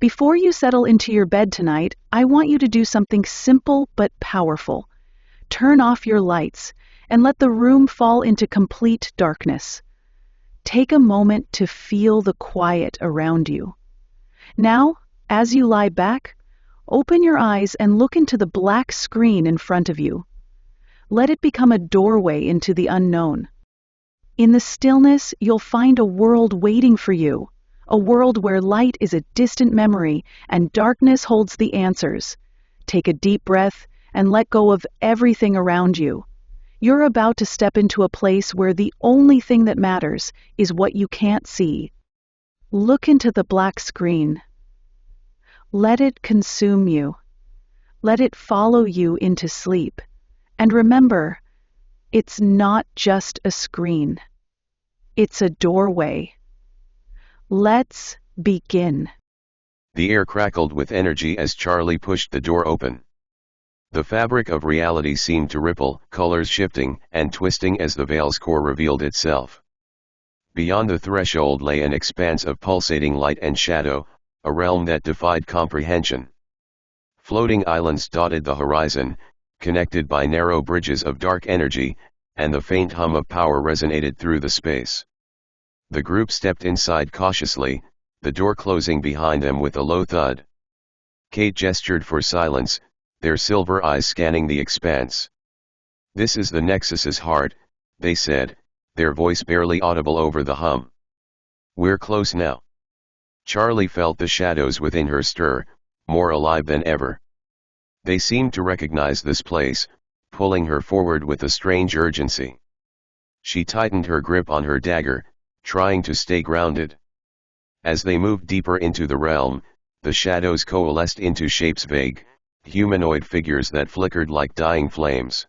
Before you settle into your bed tonight, I want you to do something simple but powerful. Turn off your lights and let the room fall into complete darkness. Take a moment to feel the quiet around you. Now, as you lie back, open your eyes and look into the black screen in front of you. Let it become a doorway into the unknown. In the stillness, you'll find a world waiting for you, a world where light is a distant memory and darkness holds the answers. Take a deep breath and let go of everything around you. You're about to step into a place where the only thing that matters is what you can't see. Look into the black screen. Let it consume you. Let it follow you into sleep. And remember, it's not just a screen. It's a doorway. Let's begin. The air crackled with energy as Charlie pushed the door open. The fabric of reality seemed to ripple, colors shifting and twisting as the veil's core revealed itself. Beyond the threshold lay an expanse of pulsating light and shadow, a realm that defied comprehension. Floating islands dotted the horizon, connected by narrow bridges of dark energy, and the faint hum of power resonated through the space. The group stepped inside cautiously, the door closing behind them with a low thud. Kate gestured for silence, their silver eyes scanning the expanse. "This is the Nexus's heart," they said, their voice barely audible over the hum. "We're close now." Charlie felt the shadows within her stir, more alive than ever. They seemed to recognize this place, pulling her forward with a strange urgency. She tightened her grip on her dagger, trying to stay grounded. As they moved deeper into the realm, the shadows coalesced into shapes vague, humanoid figures that flickered like dying flames.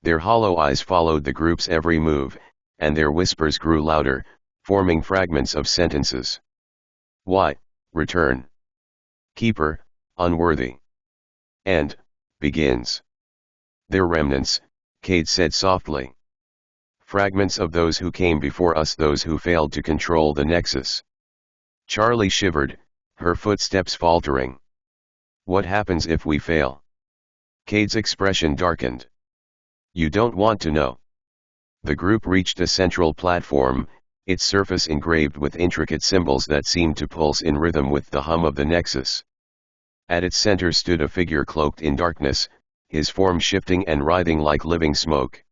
Their hollow eyes followed the group's every move, and their whispers grew louder, forming fragments of sentences. "Why, return. Keeper, unworthy. And, begins. They're remnants," Cade said softly. "Fragments of those who came before us, those who failed to control the Nexus." Charlie shivered, her footsteps faltering. "What happens if we fail?" Cade's expression darkened. "You don't want to know." The group reached a central platform, its surface engraved with intricate symbols that seemed to pulse in rhythm with the hum of the Nexus. At its center stood a figure cloaked in darkness, his form shifting and writhing like living smoke.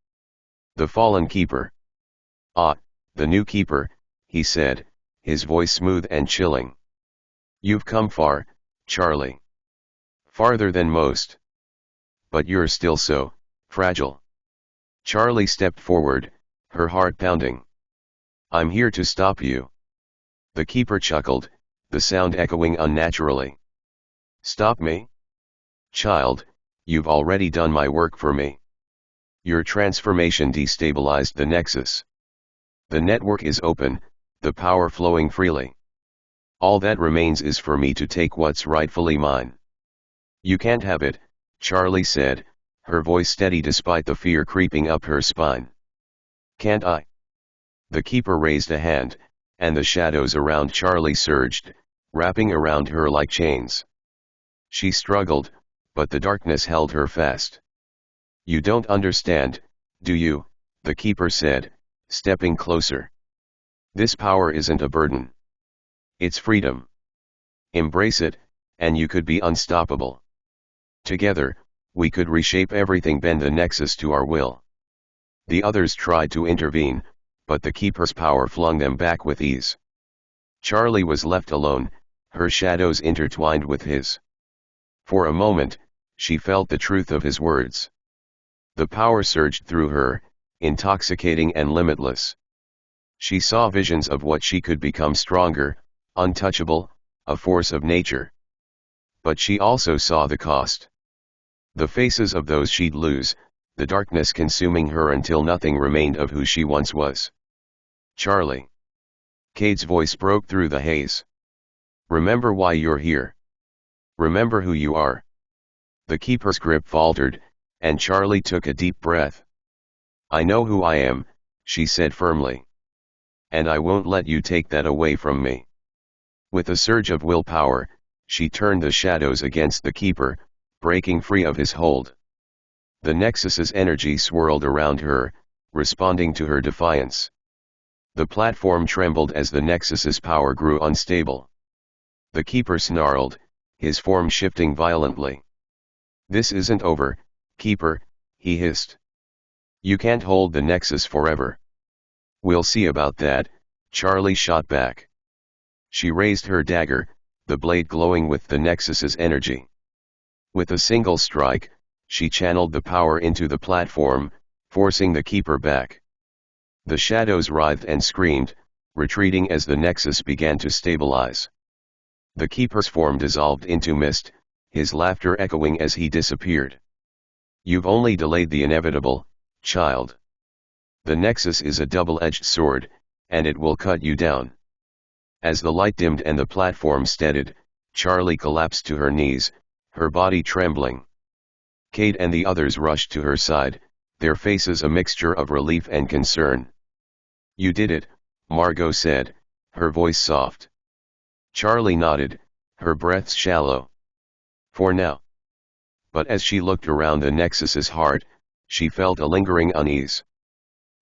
"The fallen keeper." "Ah, the new keeper," he said, his voice smooth and chilling. "You've come far, Charlie. Farther than most. But you're still so fragile." Charlie stepped forward, her heart pounding. "I'm here to stop you." The keeper chuckled, the sound echoing unnaturally. "Stop me? Child, you've already done my work for me. Your transformation destabilized the Nexus. The network is open, the power flowing freely. All that remains is for me to take what's rightfully mine." "You can't have it," Charlie said, her voice steady despite the fear creeping up her spine. "Can't I?" The keeper raised a hand, and the shadows around Charlie surged, wrapping around her like chains. She struggled, but the darkness held her fast. "You don't understand, do you?" the keeper said, stepping closer. "This power isn't a burden. It's freedom. Embrace it, and you could be unstoppable. Together, we could reshape everything, bend the Nexus to our will." The others tried to intervene, but the keeper's power flung them back with ease. Charlie was left alone, her shadows intertwined with his. For a moment, she felt the truth of his words. The power surged through her, intoxicating and limitless. She saw visions of what she could become: stronger, untouchable, a force of nature. But she also saw the cost. The faces of those she'd lose, the darkness consuming her until nothing remained of who she once was. "Charlie." Cade's voice broke through the haze. "Remember why you're here. Remember who you are." The keeper's grip faltered, and Charlie took a deep breath. "I know who I am," she said firmly. "And I won't let you take that away from me." With a surge of willpower, she turned the shadows against the keeper, breaking free of his hold. The Nexus's energy swirled around her, responding to her defiance. The platform trembled as the Nexus's power grew unstable. The keeper snarled, his form shifting violently. "This isn't over, keeper," he hissed. "You can't hold the Nexus forever." "We'll see about that," Charlie shot back. She raised her dagger, the blade glowing with the Nexus's energy. With a single strike, she channeled the power into the platform, forcing the keeper back. The shadows writhed and screamed, retreating as the Nexus began to stabilize. The keeper's form dissolved into mist, his laughter echoing as he disappeared. "You've only delayed the inevitable, child. The Nexus is a double-edged sword, and it will cut you down." As the light dimmed and the platform steadied, Charlie collapsed to her knees, her body trembling. Kate and the others rushed to her side, their faces a mixture of relief and concern. "You did it," Margot said, her voice soft. Charlie nodded, her breath shallow. "For now." But as she looked around the Nexus's heart, she felt a lingering unease.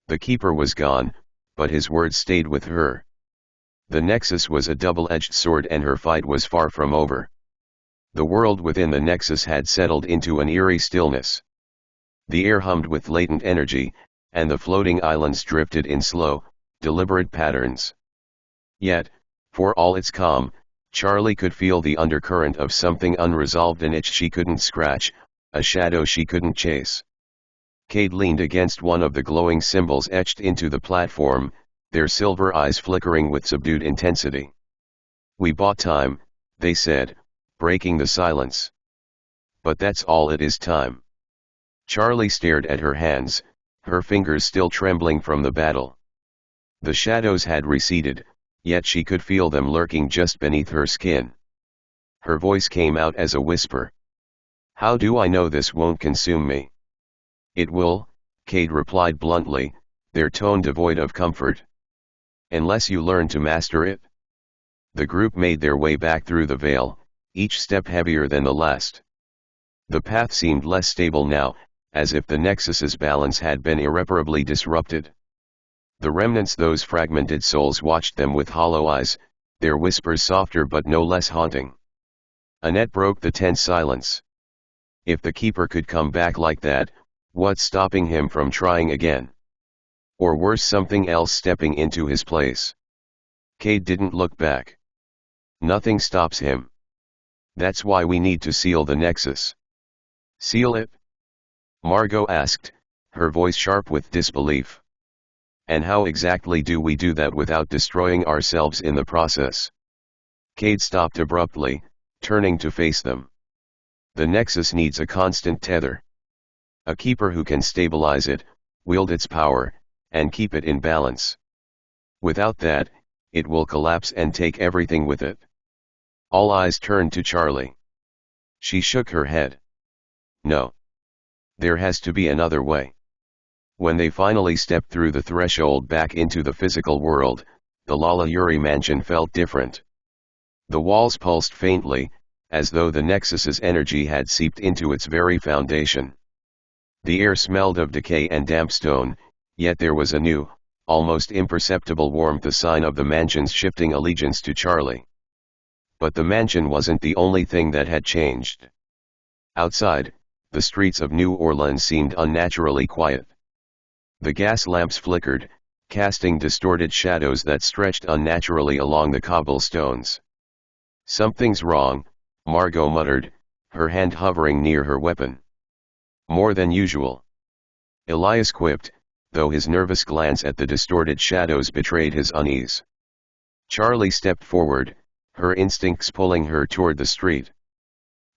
The keeper was gone, but his words stayed with her. The Nexus was a double-edged sword and her fight was far from over. The world within the Nexus had settled into an eerie stillness. The air hummed with latent energy, and the floating islands drifted in slow, deliberate patterns. Yet, for all its calm, Charlie could feel the undercurrent of something unresolved, an itch she couldn't scratch, a shadow she couldn't chase. Kate leaned against one of the glowing symbols etched into the platform, their silver eyes flickering with subdued intensity. "We bought time," they said, breaking the silence. "But that's all it is, time." Charlie stared at her hands, her fingers still trembling from the battle. The shadows had receded, yet she could feel them lurking just beneath her skin. Her voice came out as a whisper. "How do I know this won't consume me?" "It will," Kate replied bluntly, their tone devoid of comfort. "Unless you learn to master it." The group made their way back through the veil, each step heavier than the last. The path seemed less stable now, as if the Nexus's balance had been irreparably disrupted. The remnants, those fragmented souls, watched them with hollow eyes, their whispers softer but no less haunting. Annette broke the tense silence. If the keeper could come back like that, what's stopping him from trying again? Or worse, something else stepping into his place? Cade didn't look back. "Nothing stops him. That's why we need to seal the Nexus." "Seal it?" Margot asked, her voice sharp with disbelief. "And how exactly do we do that without destroying ourselves in the process?" Cade stopped abruptly, turning to face them. "The Nexus needs a constant tether. A keeper who can stabilize it, wield its power, and keep it in balance. Without that, it will collapse and take everything with it." All eyes turned to Charlie. She shook her head. "No. There has to be another way." When they finally stepped through the threshold back into the physical world, the Lalaurie mansion felt different. The walls pulsed faintly, as though the Nexus's energy had seeped into its very foundation. The air smelled of decay and damp stone, yet there was a new, almost imperceptible warmth, a sign of the mansion's shifting allegiance to Charlie. But the mansion wasn't the only thing that had changed. Outside, the streets of New Orleans seemed unnaturally quiet. The gas lamps flickered, casting distorted shadows that stretched unnaturally along the cobblestones. "Something's wrong," Margot muttered, her hand hovering near her weapon. "More than usual," Elias quipped, though his nervous glance at the distorted shadows betrayed his unease. Charlie stepped forward, her instincts pulling her toward the street.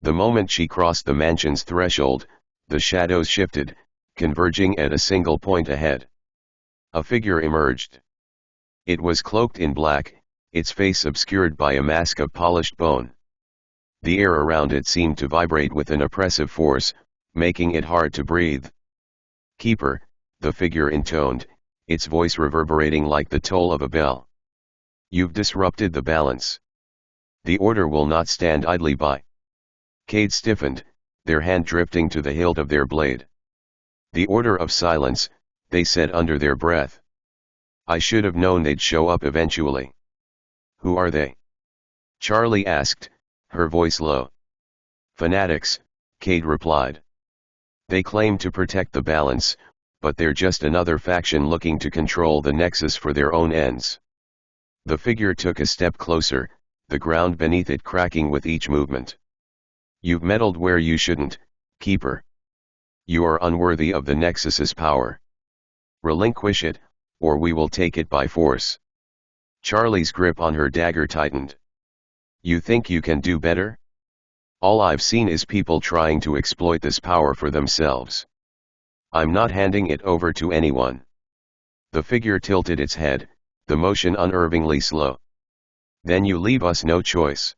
The moment she crossed the mansion's threshold, the shadows shifted, converging at a single point ahead. A figure emerged. It was cloaked in black, its face obscured by a mask of polished bone. The air around it seemed to vibrate with an oppressive force, making it hard to breathe. "Keeper," the figure intoned, its voice reverberating like the toll of a bell. "You've disrupted the balance." The order will not stand idly by. Cade stiffened, their hand drifting to the hilt of their blade. The order of silence, they said under their breath. I should have known they'd show up eventually. Who are they? Charlie asked, her voice low. Fanatics, Cade replied. They claim to protect the balance, but they're just another faction looking to control the Nexus for their own ends. The figure took a step closer, the ground beneath it cracking with each movement. You've meddled where you shouldn't, Keeper. You are unworthy of the Nexus's power. Relinquish it, or we will take it by force. Charlie's grip on her dagger tightened. You think you can do better? All I've seen is people trying to exploit this power for themselves. I'm not handing it over to anyone. The figure tilted its head, the motion unervingly slow. Then you leave us no choice.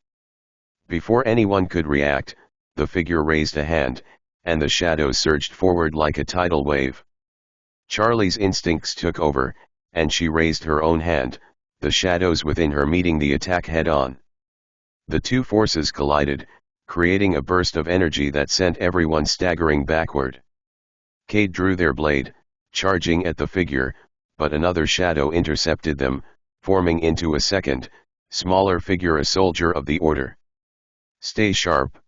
Before anyone could react, the figure raised a hand, and the shadows surged forward like a tidal wave. Charlie's instincts took over, and she raised her own hand, the shadows within her meeting the attack head-on. The two forces collided, creating a burst of energy that sent everyone staggering backward. Cade drew their blade, charging at the figure, but another shadow intercepted them, forming into a second, smaller figure, a soldier of the order. Stay sharp!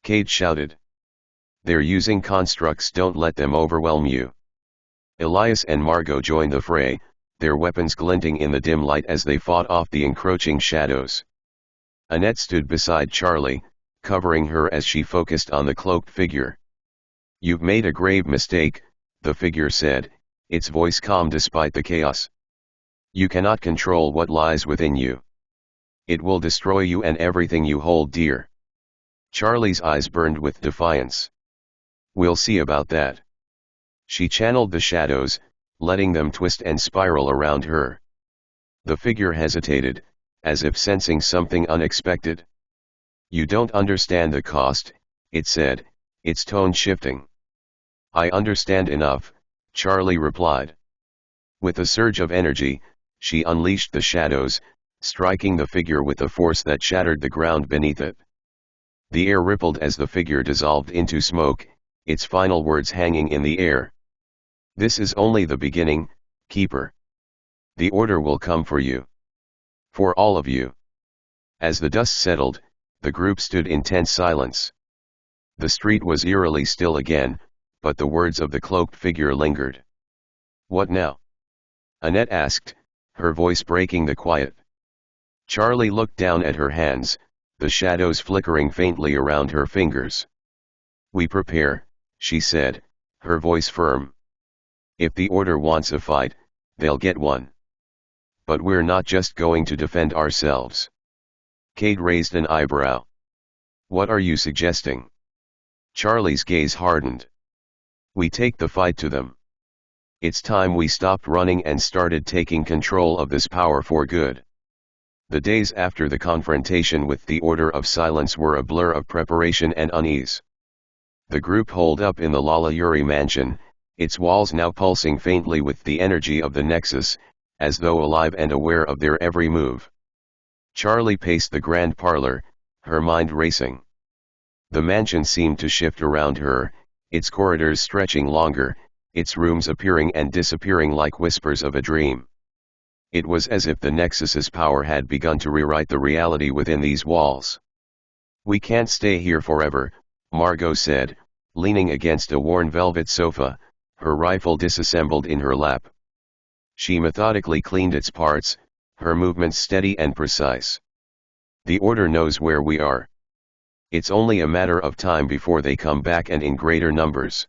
Cade shouted. They're using constructs, don't let them overwhelm you. Elias and Margot joined the fray, their weapons glinting in the dim light as they fought off the encroaching shadows. Annette stood beside Charlie, covering her as she focused on the cloaked figure. You've made a grave mistake, the figure said, its voice calm despite the chaos. You cannot control what lies within you. It will destroy you and everything you hold dear. Charlie's eyes burned with defiance. We'll see about that. She channeled the shadows, letting them twist and spiral around her. The figure hesitated, as if sensing something unexpected. You don't understand the cost, it said, its tone shifting. I understand enough, Charlie replied. With a surge of energy, she unleashed the shadows, striking the figure with a force that shattered the ground beneath it. The air rippled as the figure dissolved into smoke, its final words hanging in the air. This is only the beginning, Keeper. The order will come for you. For all of you. As the dust settled, the group stood in tense silence. The street was eerily still again, but the words of the cloaked figure lingered. What now? Annette asked, her voice breaking the quiet. Charlie looked down at her hands, the shadows flickering faintly around her fingers. We prepare, she said, her voice firm. If the order wants a fight, they'll get one. But we're not just going to defend ourselves. Cade raised an eyebrow. What are you suggesting? Charlie's gaze hardened. We take the fight to them. It's time we stopped running and started taking control of this power for good. The days after the confrontation with the Order of Silence were a blur of preparation and unease. The group holed up in the Lalaurie mansion, its walls now pulsing faintly with the energy of the Nexus, as though alive and aware of their every move. Charlie paced the grand parlor, her mind racing. The mansion seemed to shift around her, its corridors stretching longer, its rooms appearing and disappearing like whispers of a dream. It was as if the Nexus's power had begun to rewrite the reality within these walls. We can't stay here forever, Margot said, leaning against a worn velvet sofa, her rifle disassembled in her lap. She methodically cleaned its parts, her movements steady and precise. The Order knows where we are. It's only a matter of time before they come back, and in greater numbers.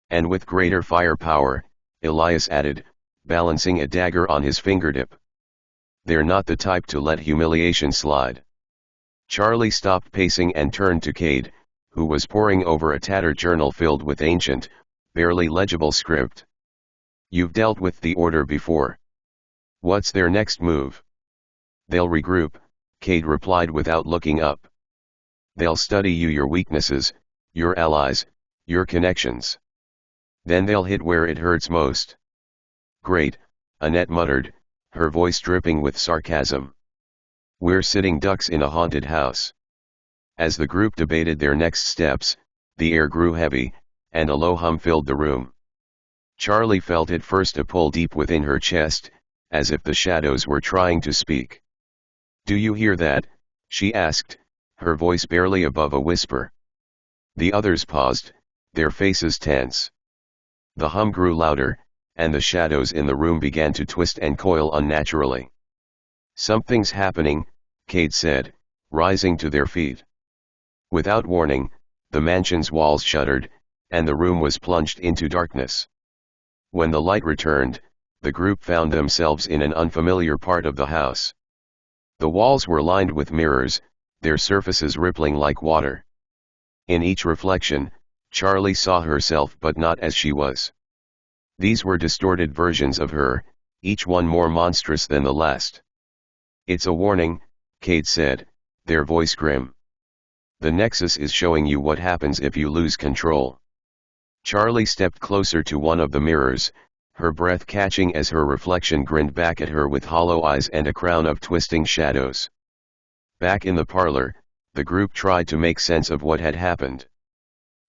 And with greater firepower, Elias added, balancing a dagger on his fingertip. They're not the type to let humiliation slide. Charlie stopped pacing and turned to Cade, who was poring over a tattered journal filled with ancient, barely legible script. You've dealt with the Order before. What's their next move? They'll regroup, Cade replied without looking up. They'll study you, your weaknesses, your allies, your connections. Then they'll hit where it hurts most. Great, Annette muttered, her voice dripping with sarcasm. We're sitting ducks in a haunted house. As the group debated their next steps, the air grew heavy, and a low hum filled the room. Charlie felt at first a pull deep within her chest, as if the shadows were trying to speak. "Do you hear that?" she asked, her voice barely above a whisper. The others paused, their faces tense. The hum grew louder, and the shadows in the room began to twist and coil unnaturally. "Something's happening," Cade said, rising to their feet. Without warning, the mansion's walls shuddered, and the room was plunged into darkness. When the light returned, the group found themselves in an unfamiliar part of the house. The walls were lined with mirrors, their surfaces rippling like water. In each reflection, Charlie saw herself but not as she was. These were distorted versions of her, each one more monstrous than the last. "It's a warning," Cade said, their voice grim. "The Nexus is showing you what happens if you lose control." Charlie stepped closer to one of the mirrors, her breath catching as her reflection grinned back at her with hollow eyes and a crown of twisting shadows. Back in the parlor, the group tried to make sense of what had happened.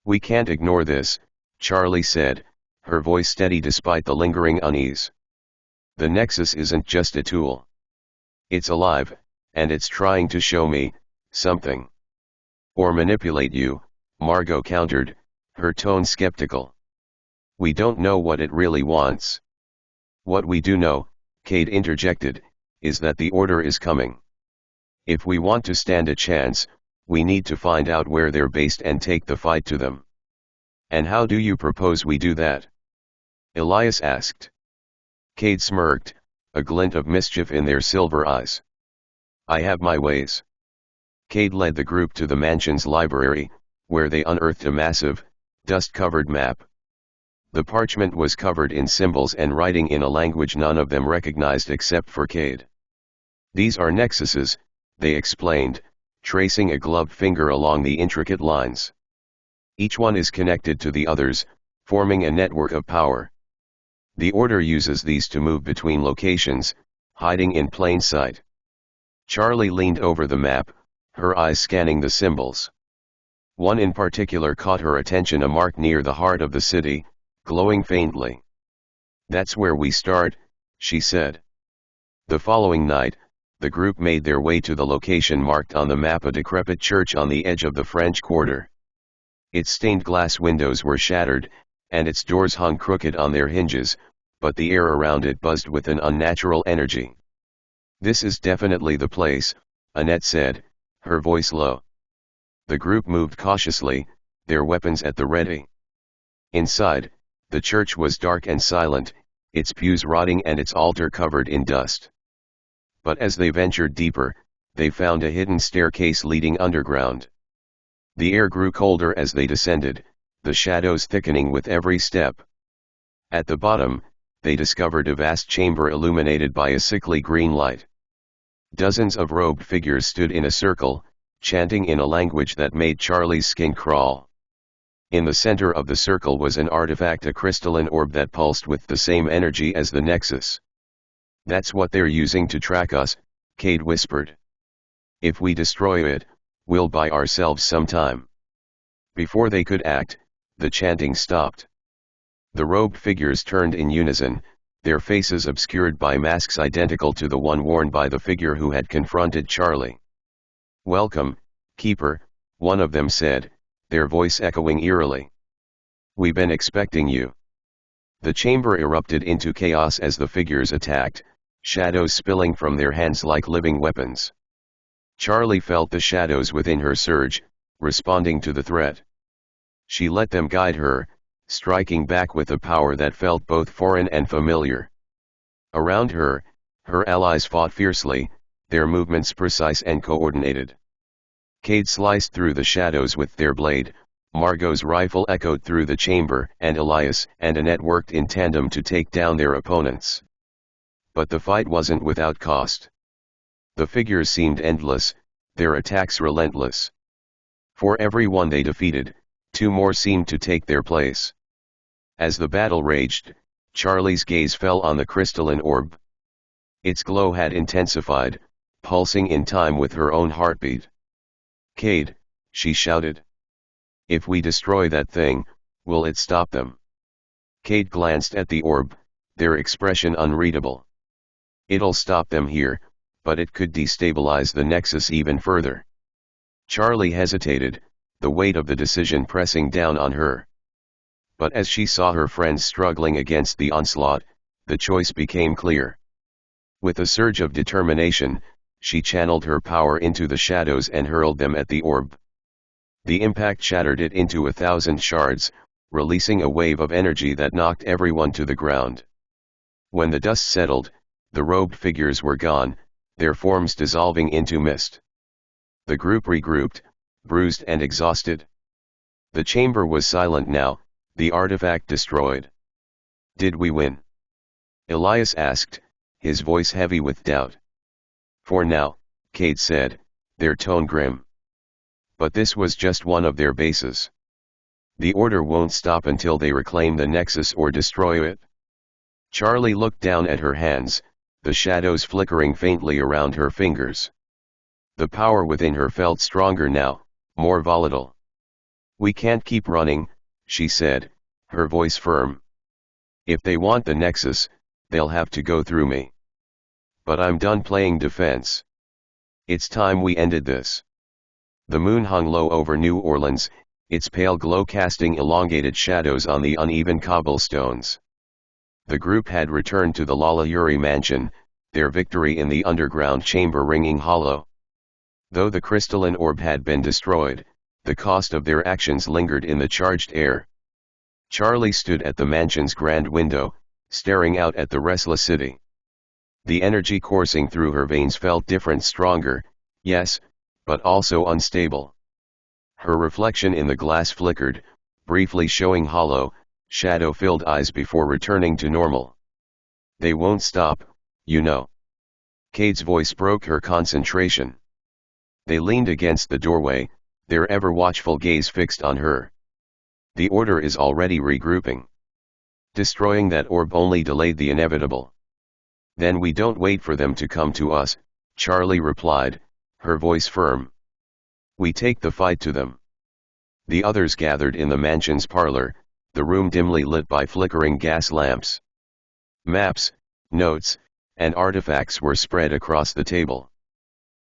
"We can't ignore this," Charlie said, her voice steady despite the lingering unease. "The Nexus isn't just a tool. It's alive, and it's trying to show me something." "Or manipulate you," Margot countered, her tone skeptical. "We don't know what it really wants." "What we do know," Cade interjected, "is that the Order is coming. If we want to stand a chance, we need to find out where they're based and take the fight to them." "And how do you propose we do that?" Elias asked. Cade smirked, a glint of mischief in their silver eyes. "I have my ways." Cade led the group to the mansion's library, where they unearthed a massive, dust-covered map. The parchment was covered in symbols and writing in a language none of them recognized except for Cade. "These are nexuses," they explained, tracing a gloved finger along the intricate lines. "Each one is connected to the others, forming a network of power. The Order uses these to move between locations, hiding in plain sight." Charlie leaned over the map, her eyes scanning the symbols. One in particular caught her attention, a mark near the heart of the city, glowing faintly. "That's where we start," she said. The following night, the group made their way to the location marked on the map, a decrepit church on the edge of the French Quarter. Its stained glass windows were shattered, and its doors hung crooked on their hinges, but the air around it buzzed with an unnatural energy. "This is definitely the place," Annette said, her voice low. The group moved cautiously, their weapons at the ready. Inside, the church was dark and silent, its pews rotting and its altar covered in dust. But as they ventured deeper, they found a hidden staircase leading underground. The air grew colder as they descended, the shadows thickening with every step. At the bottom, they discovered a vast chamber illuminated by a sickly green light. Dozens of robed figures stood in a circle, chanting in a language that made Charlie's skin crawl. In the center of the circle was an artifact, a crystalline orb that pulsed with the same energy as the Nexus. "That's what they're using to track us," Cade whispered. "If we destroy it, we'll buy ourselves some time." Before they could act, the chanting stopped. The robed figures turned in unison, their faces obscured by masks identical to the one worn by the figure who had confronted Charlie. "Welcome, Keeper," one of them said, their voice echoing eerily. "We've been expecting you." The chamber erupted into chaos as the figures attacked, shadows spilling from their hands like living weapons. Charlie felt the shadows within her surge, responding to the threat. She let them guide her, striking back with a power that felt both foreign and familiar. Around her, her allies fought fiercely, their movements precise and coordinated. Cade sliced through the shadows with their blade, Margot's rifle echoed through the chamber, and Elias and Annette worked in tandem to take down their opponents. But the fight wasn't without cost. The figures seemed endless, their attacks relentless. For every one they defeated, two more seemed to take their place. As the battle raged, Charlie's gaze fell on the crystalline orb. Its glow had intensified, pulsing in time with her own heartbeat. "Cade," she shouted. "If we destroy that thing, will it stop them?" Cade glanced at the orb, their expression unreadable. "It'll stop them here, but it could destabilize the Nexus even further." Charlie hesitated, the weight of the decision pressing down on her. But as she saw her friends struggling against the onslaught, the choice became clear. With a surge of determination, she channeled her power into the shadows and hurled them at the orb. The impact shattered it into 1,000 shards, releasing a wave of energy that knocked everyone to the ground. When the dust settled, the robed figures were gone, their forms dissolving into mist. The group regrouped, bruised and exhausted. The chamber was silent now, the artifact destroyed. "Did we win?" Elias asked, his voice heavy with doubt. "For now," Cade said, their tone grim. "But this was just one of their bases. The order won't stop until they reclaim the Nexus or destroy it." Charlie looked down at her hands, the shadows flickering faintly around her fingers. The power within her felt stronger now, more volatile. "We can't keep running," she said, her voice firm. "If they want the Nexus, they'll have to go through me. But I'm done playing defense. It's time we ended this." The moon hung low over New Orleans, its pale glow casting elongated shadows on the uneven cobblestones. The group had returned to the Lalaurie mansion, their victory in the underground chamber ringing hollow. Though the crystalline orb had been destroyed, the cost of their actions lingered in the charged air. Charlie stood at the mansion's grand window, staring out at the restless city. The energy coursing through her veins felt different, stronger, yes, but also unstable. Her reflection in the glass flickered, briefly showing hollow, shadow-filled eyes before returning to normal. "They won't stop, you know." Cade's voice broke her concentration. They leaned against the doorway, their ever-watchful gaze fixed on her. "The order is already regrouping. Destroying that orb only delayed the inevitable." "Then we don't wait for them to come to us," Charlie replied, her voice firm. "We take the fight to them." The others gathered in the mansion's parlor, the room dimly lit by flickering gas lamps. Maps, notes, and artifacts were spread across the table.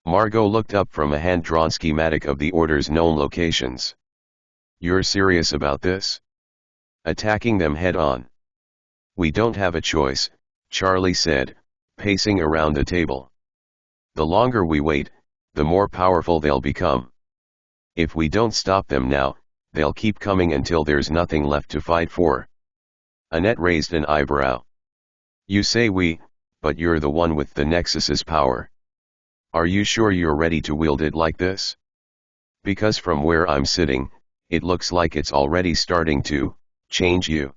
Margot looked up from a hand-drawn schematic of the order's known locations. "You're serious about this? Attacking them head-on?" "We don't have a choice," Charlie said, pacing around the table. "The longer we wait, the more powerful they'll become. If we don't stop them now, they'll keep coming until there's nothing left to fight for." Annette raised an eyebrow. "You say we, but you're the one with the Nexus's power. Are you sure you're ready to wield it like this? Because from where I'm sitting, it looks like it's already starting to change you."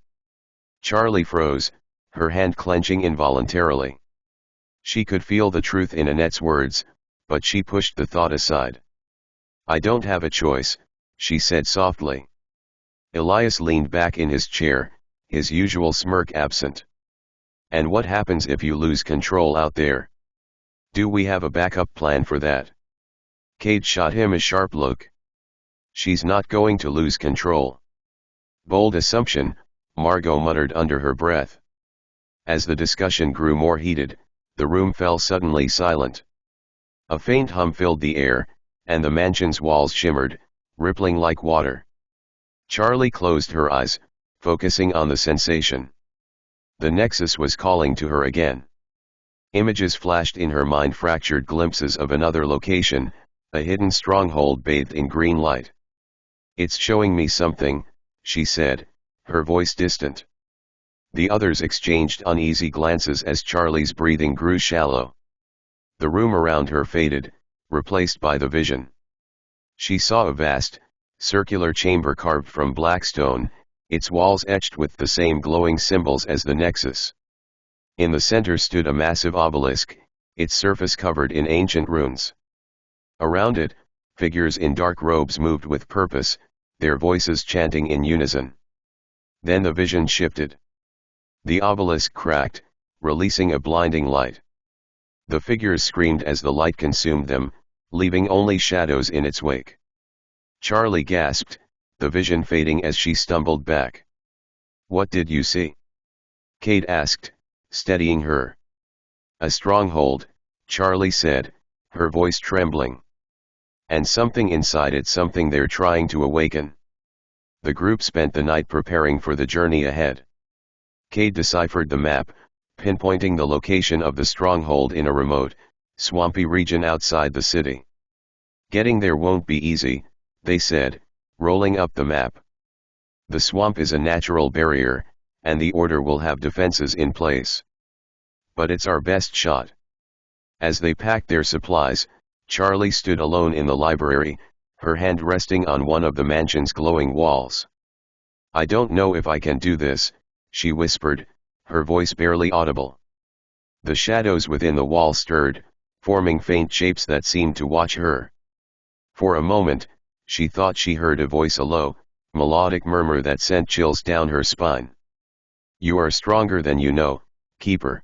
Charlie froze, her hand clenching involuntarily. She could feel the truth in Annette's words, but she pushed the thought aside. "I don't have a choice," she said softly. Elias leaned back in his chair, his usual smirk absent. "And what happens if you lose control out there? Do we have a backup plan for that?" Cade shot him a sharp look. "She's not going to lose control." "Bold assumption," Margot muttered under her breath. As the discussion grew more heated, the room fell suddenly silent. A faint hum filled the air, and the mansion's walls shimmered, rippling like water. Charlie closed her eyes, focusing on the sensation. The Nexus was calling to her again. Images flashed in her mind, fractured glimpses of another location, a hidden stronghold bathed in green light. "It's showing me something," she said, her voice distant. The others exchanged uneasy glances as Charlie's breathing grew shallow. The room around her faded, replaced by the vision. She saw a vast, circular chamber carved from black stone, its walls etched with the same glowing symbols as the Nexus. In the center stood a massive obelisk, its surface covered in ancient runes. Around it, figures in dark robes moved with purpose, their voices chanting in unison. Then the vision shifted. The obelisk cracked, releasing a blinding light. The figures screamed as the light consumed them, leaving only shadows in its wake. Charlie gasped, the vision fading as she stumbled back. "What did you see?" Kate asked, steadying her. "A stronghold," Charlie said, her voice trembling. "And something inside it, something they're trying to awaken." The group spent the night preparing for the journey ahead. Kate deciphered the map, pinpointing the location of the stronghold in a remote, swampy region outside the city. "Getting there won't be easy," they said, rolling up the map. "The swamp is a natural barrier, and the Order will have defenses in place. But it's our best shot." As they packed their supplies, Charlie stood alone in the library, her hand resting on one of the mansion's glowing walls. "I don't know if I can do this," she whispered, her voice barely audible. The shadows within the wall stirred, forming faint shapes that seemed to watch her. For a moment, she thought she heard a voice, a low, melodic murmur that sent chills down her spine. "You are stronger than you know, Keeper.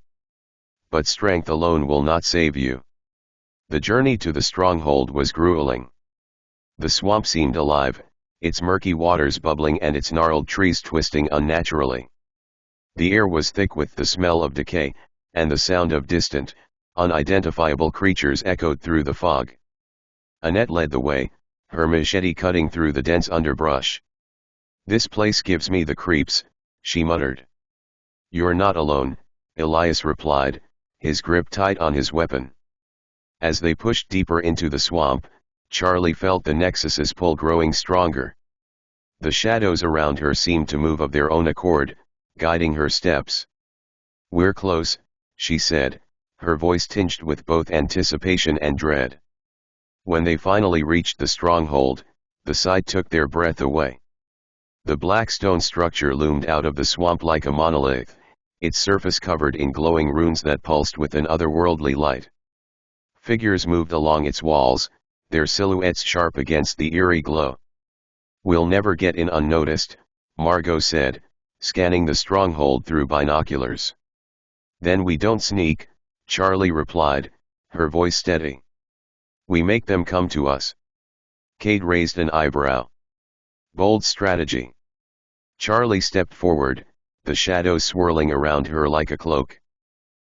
But strength alone will not save you." The journey to the stronghold was grueling. The swamp seemed alive, its murky waters bubbling and its gnarled trees twisting unnaturally. The air was thick with the smell of decay, and the sound of distant, unidentifiable creatures echoed through the fog. Annette led the way, her machete cutting through the dense underbrush. "This place gives me the creeps," she muttered. "You're not alone," Elias replied, his grip tight on his weapon. As they pushed deeper into the swamp, Charlie felt the Nexus's pull growing stronger. The shadows around her seemed to move of their own accord, guiding her steps. "We're close," she said, her voice tinged with both anticipation and dread. When they finally reached the stronghold, the sight took their breath away. The black stone structure loomed out of the swamp like a monolith, its surface covered in glowing runes that pulsed with an otherworldly light. Figures moved along its walls, their silhouettes sharp against the eerie glow. "We'll never get in unnoticed," Margot said, scanning the stronghold through binoculars. "Then we don't sneak," Charlie replied, her voice steady. "We make them come to us." Kate raised an eyebrow. "Bold strategy." Charlie stepped forward, the shadows swirling around her like a cloak.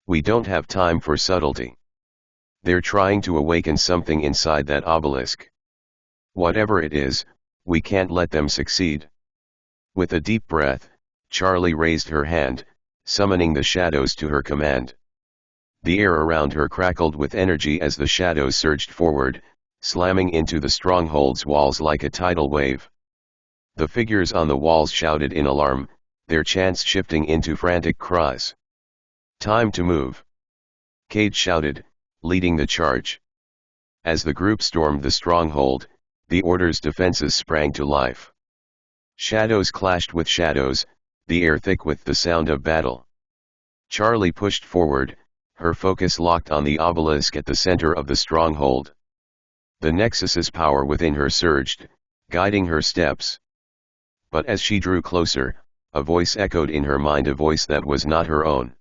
"We don't have time for subtlety. They're trying to awaken something inside that obelisk. Whatever it is, we can't let them succeed." With a deep breath, Charlie raised her hand, summoning the shadows to her command. The air around her crackled with energy as the shadows surged forward, slamming into the stronghold's walls like a tidal wave. The figures on the walls shouted in alarm, their chants shifting into frantic cries. "Time to move!" Kate shouted, leading the charge. As the group stormed the stronghold, the Order's defenses sprang to life. Shadows clashed with shadows, the air thick with the sound of battle. Charlie pushed forward, her focus locked on the obelisk at the center of the stronghold. The Nexus's power within her surged, guiding her steps. But as she drew closer, a voice echoed in her mind, a voice that was not her own.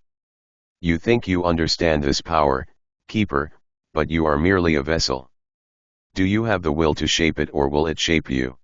"You think you understand this power, Keeper, but you are merely a vessel. Do you have the will to shape it, or will it shape you?"